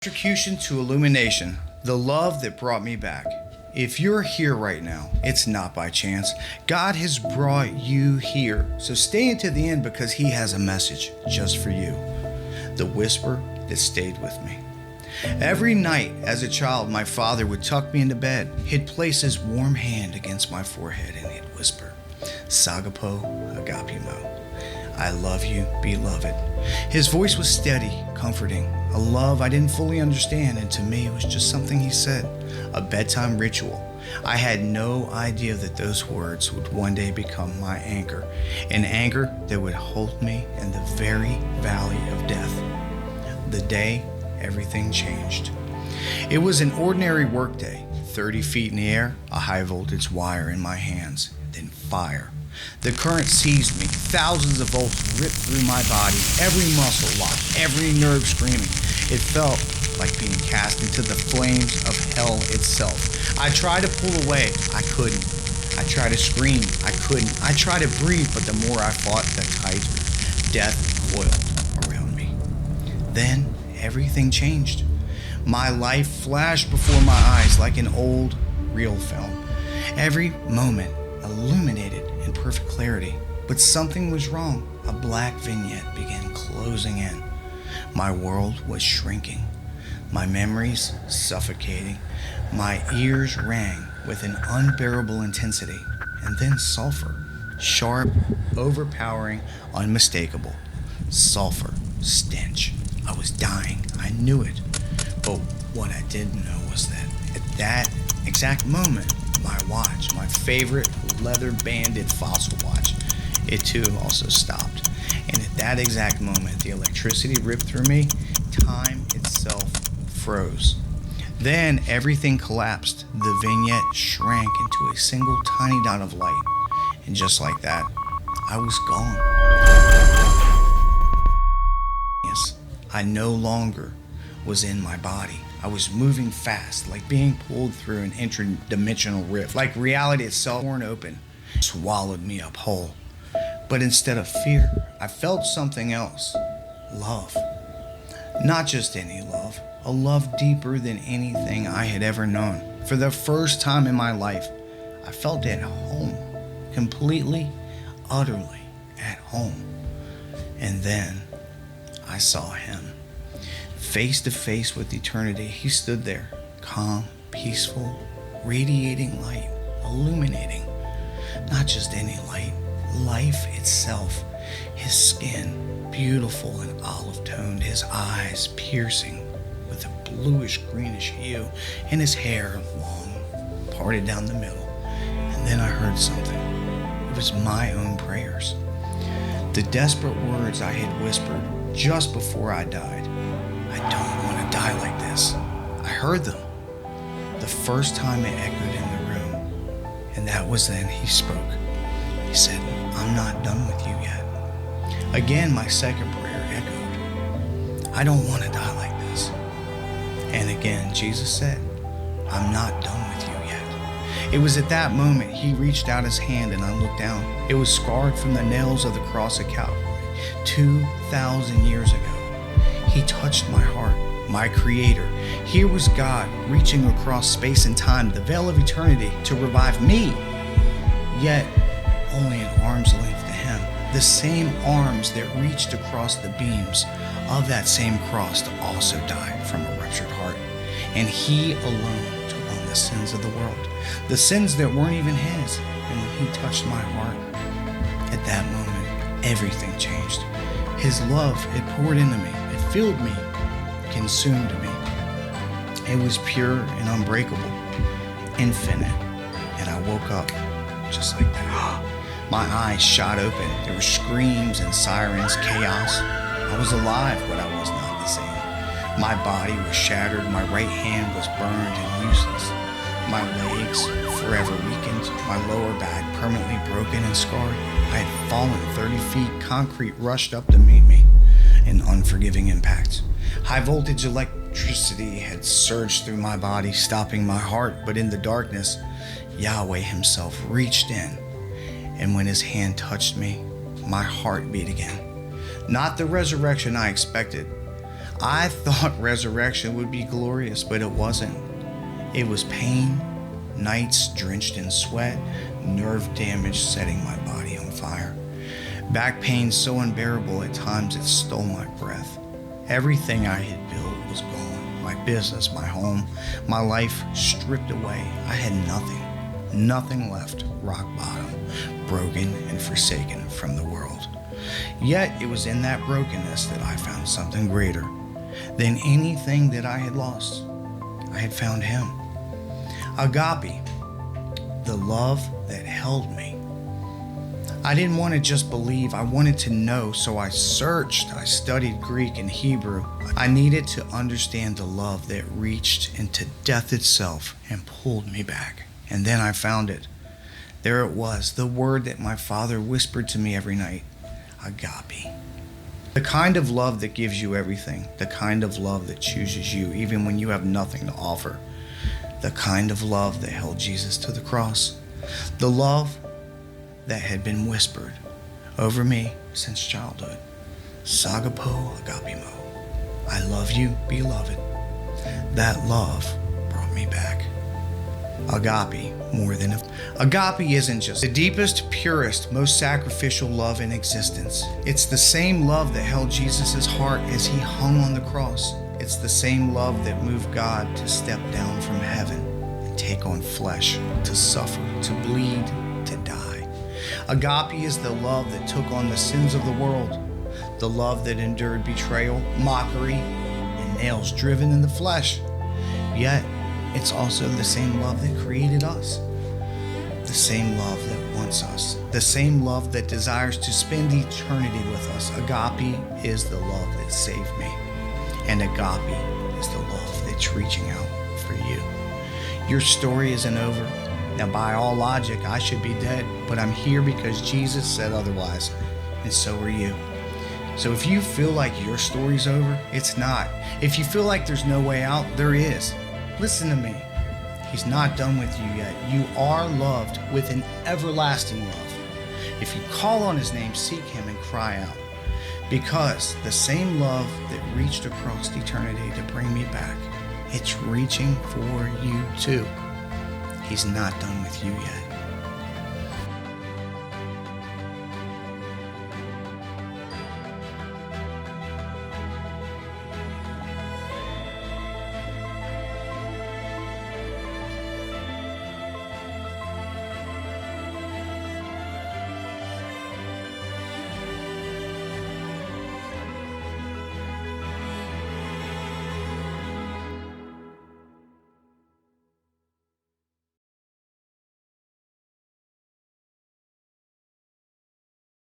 Electrocution to illumination, the love that brought me back. If you're here right now, it's not by chance. God has brought you here. So stay until the end because He has a message just for you. The whisper that stayed with me. Every night as a child, my father would tuck me into bed. He'd place his warm hand against my forehead and he'd whisper, Sagapo Agapimo. I love you, beloved. His voice was steady, comforting, a love I didn't fully understand, and to me it was just something he said, a bedtime ritual. I had no idea that those words would one day become my anchor, an anchor that would hold me in the very valley of death. The day everything changed. It was an ordinary workday, 30 feet in the air, a high voltage wire in my hands, then fire. The current seized me. Thousands of volts ripped through my body, every muscle locked, every nerve screaming. It felt like being cast into the flames of hell itself. I tried to pull away. I couldn't. I tried to scream. I couldn't. I tried to breathe, but the more I fought, the tighter death coiled around me. Then everything changed. My life flashed before my eyes like an old reel film. Every moment illuminated in perfect clarity, but something was wrong. A black vignette began closing in. My world was shrinking, my memories suffocating, my ears rang with an unbearable intensity, and then sulfur, sharp, overpowering, unmistakable. Sulfur, stench. I was dying. I knew it. But what I didn't know was that at that exact moment, my watch, my favorite leather-banded fossil watch, it too also stopped. And at that exact moment, the electricity ripped through me, time itself froze. Then everything collapsed. The vignette shrank into a single tiny dot of light. And just like that, I was gone. Yes, I no longer was in my body. I was moving fast, like being pulled through an interdimensional rift, like reality itself torn open, swallowed me up whole. But instead of fear, I felt something else. Love. Not just any love, a love deeper than anything I had ever known. For the first time in my life, I felt at home, completely, utterly at home. And then I saw Him. Face to face with eternity, He stood there, calm, peaceful, radiating light, illuminating. Not just any light, life itself. His skin, beautiful and olive-toned, His eyes piercing with a bluish-greenish hue, and His hair long, parted down the middle. And then I heard something. It was my own prayers. The desperate words I had whispered just before I died. I don't want to die like this. I heard them. The first time it echoed in the room. And that was then He spoke. He said, I'm not done with you yet. Again, my second prayer echoed. I don't want to die like this. And again, Jesus said, I'm not done with you yet. It was at that moment He reached out His hand and I looked down. It was scarred from the nails of the cross of Calvary 2,000 years ago. He touched my heart, my Creator. Here was God reaching across space and time, the veil of eternity, to revive me, yet only an arm's length to Him. The same arms that reached across the beams of that same cross to also die from a ruptured heart. And He alone took on the sins of the world, the sins that weren't even His. And when He touched my heart, at that moment, everything changed. His love, it poured into me. Filled me, consumed me. It was pure and unbreakable, infinite, and I woke up just like that. My eyes shot open. There were screams and sirens, chaos. I was alive, but I was not the same. My body was shattered. My right hand was burned and useless. My legs forever weakened. My lower back permanently broken and scarred. I had fallen 30 feet. Concrete rushed up to meet me. An unforgiving impact. High voltage electricity had surged through my body, stopping my heart, but in the darkness, Yahweh Himself reached in, and when His hand touched me, my heart beat again. Not the resurrection I expected. I thought resurrection would be glorious, but it wasn't. It was pain, nights drenched in sweat, nerve damage setting my body on fire. Back pain so unbearable at times it stole my breath. Everything I had built was gone. My business, my home, my life stripped away. I had nothing left, rock bottom, broken and forsaken from the world. Yet it was in that brokenness that I found something greater than anything that I had lost. I had found him. Agape, the love that held me. I didn't want to just believe, I wanted to know, so I searched. I studied Greek and Hebrew. I needed to understand the love that reached into death itself and pulled me back. And then I found it. There it was, the word that my father whispered to me every night, agape. The kind of love that gives you everything, the kind of love that chooses you even when you have nothing to offer, the kind of love that held Jesus to the cross, the love that had been whispered over me since childhood. Sagapo agapimo. I love you, beloved. That love brought me back. Agape, more than agape isn't just the deepest, purest, most sacrificial love in existence. It's the same love that held Jesus' heart as he hung on the cross. It's the same love that moved God to step down from heaven and take on flesh, to suffer, to bleed, to die. Agape is the love that took on the sins of the world, the love that endured betrayal, mockery, and nails driven in the flesh. Yet, it's also the same love that created us, the same love that wants us, the same love that desires to spend eternity with us. Agape is the love that saved me, and agape is the love that's reaching out for you. Your story isn't over. Now, by all logic, I should be dead, but I'm here because Jesus said otherwise, and so are you. So if you feel like your story's over, it's not. If you feel like there's no way out, there is. Listen to me. He's not done with you yet. You are loved with an everlasting love. If you call on his name, seek him and cry out. Because the same love that reached across eternity to bring me back, it's reaching for you too. He's not done with you yet.